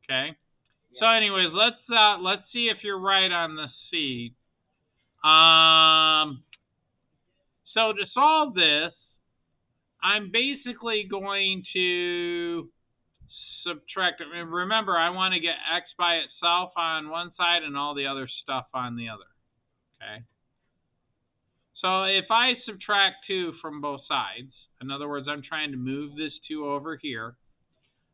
Okay. So anyways, let's see if you're right on the C. So to solve this, I'm basically going to subtract. Remember, I want to get x by itself on one side and all the other stuff on the other. Okay. So if I subtract 2 from both sides, in other words, I'm trying to move this 2 over here.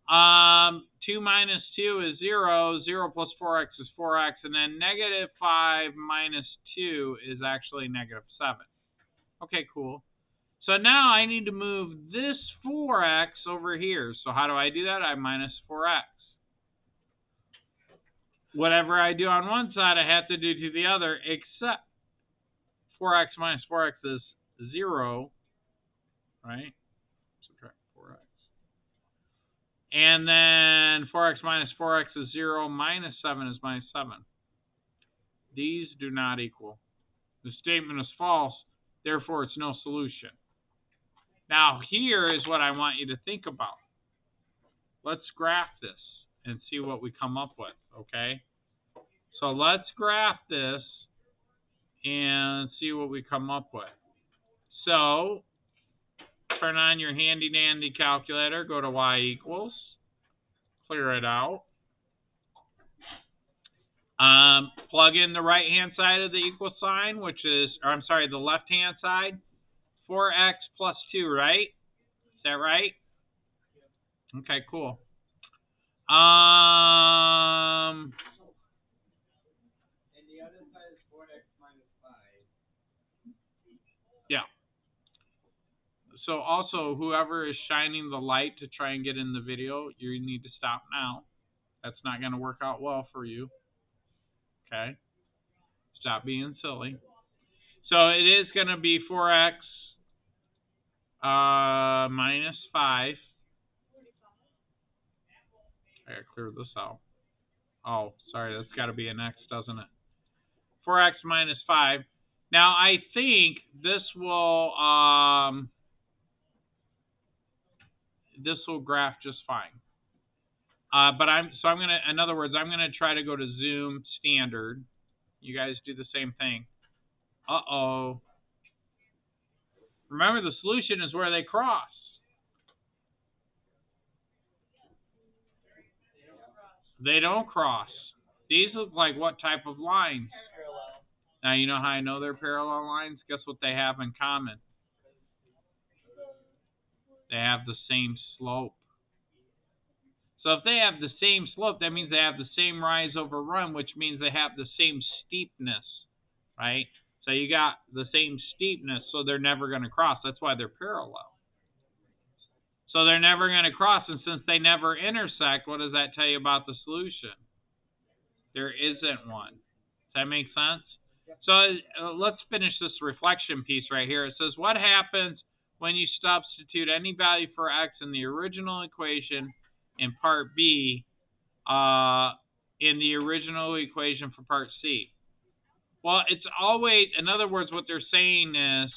2 minus 2 is 0. 0 plus 4x is 4x. And then negative 5 minus 2 is actually negative 7. Okay, cool. So now I need to move this 4x over here. So how do I do that? I minus 4x. Whatever I do on one side, I have to do to the other, except 4x minus 4x is 0, right? Subtract 4x. And then 4x minus 4x is 0, minus 7 is minus 7. These do not equal. The statement is false, therefore it's no solution. Now here is what I want you to think about. Let's graph this and see what we come up with, okay? So let's graph this and see what we come up with. So turn on your handy dandy calculator, go to y equals, clear it out. Plug in the right hand side of the equal sign, which is, or I'm sorry, the left hand side. 4x plus 2, right? Is that right? Okay, cool. And the other side is 4x minus 5. Yeah. So also, whoever is shining the light to try and get in the video, you need to stop now. That's not going to work out well for you. Okay? Stop being silly. So it is going to be 4x minus 5. I gotta clear this out. Oh, sorry, that's got to be an x, doesn't it? 4x minus 5. Now, I think this will graph just fine. But I'm gonna, in other words, I'm gonna try to go to zoom standard. You guys do the same thing. Uh-oh. Remember, the solution is where they cross. They don't cross. These look like what type of lines? Parallel. Now, you know how I know they're parallel lines? Guess what they have in common? They have the same slope. So if they have the same slope, that means they have the same rise over run, which means they have the same steepness, right? So you got the same steepness, so they're never going to cross. That's why they're parallel. So they're never going to cross, and since they never intersect, what does that tell you about the solution? There isn't one. Does that make sense? So let's finish this reflection piece right here. It says, what happens when you substitute any value for x in the original equation in part B in the original equation for part C? Well, it's always, in other words, what they're saying is,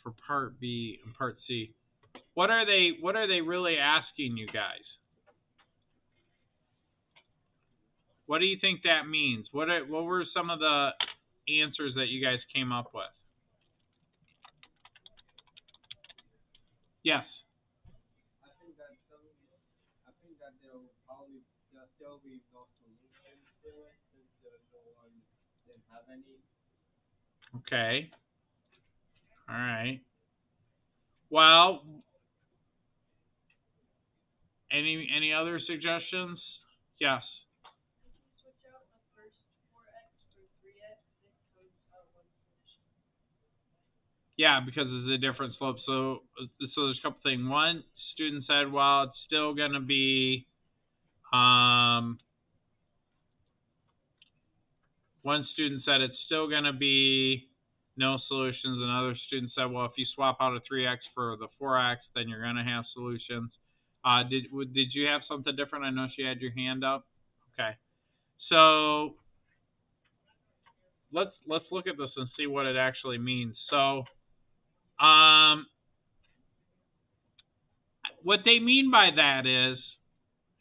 for part B and part C, what are they really asking you guys? What do you think that means? What were some of the answers that you guys came up with? Yes. I think that there'll still be no solution to it since no one didn't have any. Okay. All right. Well, any other suggestions? Yes. Switch out the first 4x for 3x, it comes out one solution. Yeah, because it's a different slope. So there's a couple things. One student said, well, it's still going to be one student said it's still going to be no solutions. Another student said, well, if you swap out a 3x for the 4x, then you're going to have solutions. Did you have something different? I know she had your hand up. Okay. So let's look at this and see what it actually means. So what they mean by that is,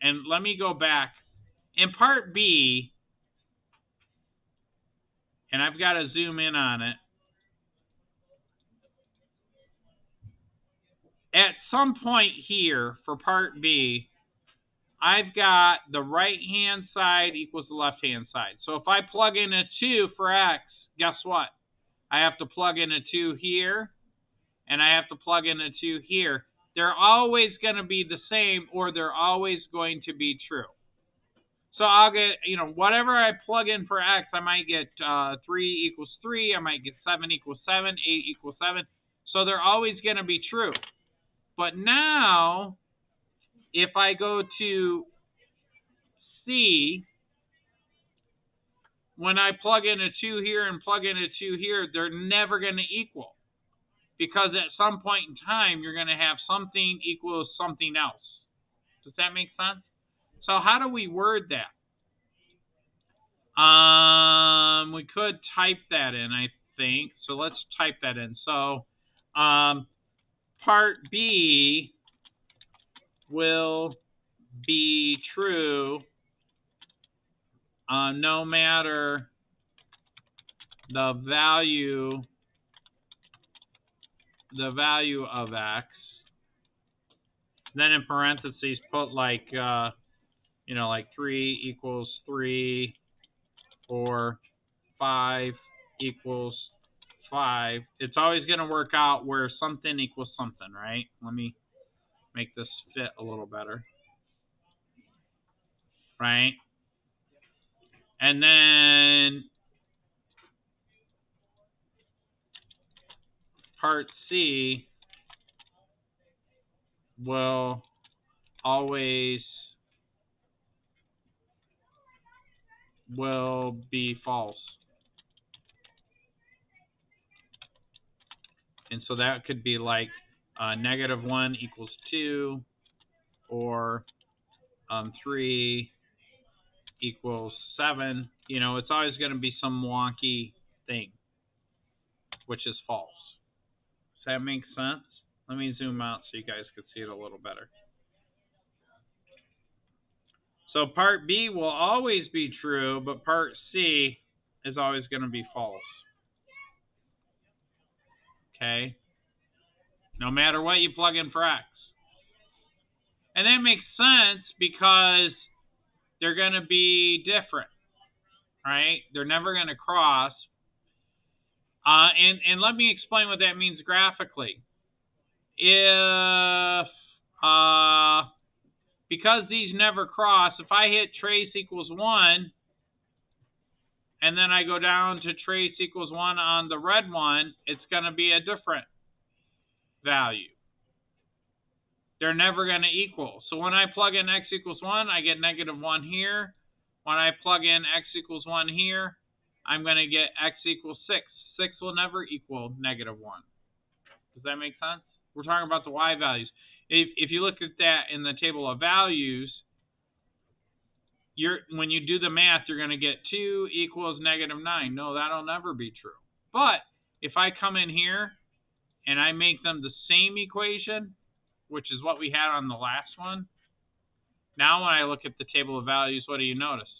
and let me go back, in part B, and I've got to zoom in on it, at some point here for part B, I've got the right-hand side equals the left-hand side. So if I plug in a 2 for x, guess what? I have to plug in a 2 here, and I have to plug in a 2 here. They're always going to be the same, or they're always going to be true. So I'll get, whatever I plug in for x, I might get 3 equals 3, I might get 7 equals 7, 8 equals 7. So they're always going to be true. But now, if I go to C, when I plug in a 2 here and plug in a 2 here, they're never going to equal. Because at some point in time, you're going to have something equals something else. Does that make sense? So how do we word that? We could type that in, I think. So let's type that in. So part B will be true no matter the value of x. Then in parentheses put like like 3 equals 3 or 5 equals 5. It's always going to work out where something equals something, right? Let me make this fit a little better. Right? And then part C will always be false. And so that could be like -1 equals 2 or 3 equals 7. It's always going to be some wonky thing, which is false. Does that make sense? Let me zoom out so you guys can see it a little better. So part B will always be true, but part C is always going to be false. Okay? No matter what you plug in for x. And that makes sense because they're going to be different, right? They're never going to cross. And let me explain what that means graphically. If because these never cross, if I hit trace equals 1, and then I go down to trace equals 1 on the red one, it's going to be a different value. They're never going to equal. So when I plug in x equals 1, I get -1 here. When I plug in x equals 1 here, I'm going to get x equals 6. 6 will never equal -1. Does that make sense? We're talking about the y values. If you look at that in the table of values, when you do the math, you're going to get 2 equals -9. No, that'll never be true. But if I come in here and I make them the same equation, which is what we had on the last one, now when I look at the table of values, what do you notice?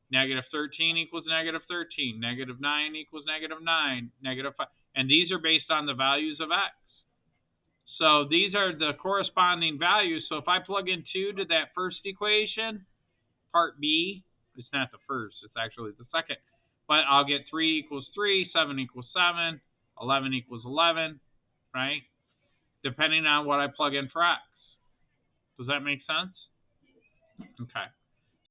-13 equals -13. -9 equals -9. -5. And these are based on the values of x. So these are the corresponding values. So if I plug in 2 to that first equation, part B, it's not the first, it's actually the second. But I'll get 3 equals 3, 7 equals 7, 11 equals 11, right? Depending on what I plug in for x. Does that make sense? Okay.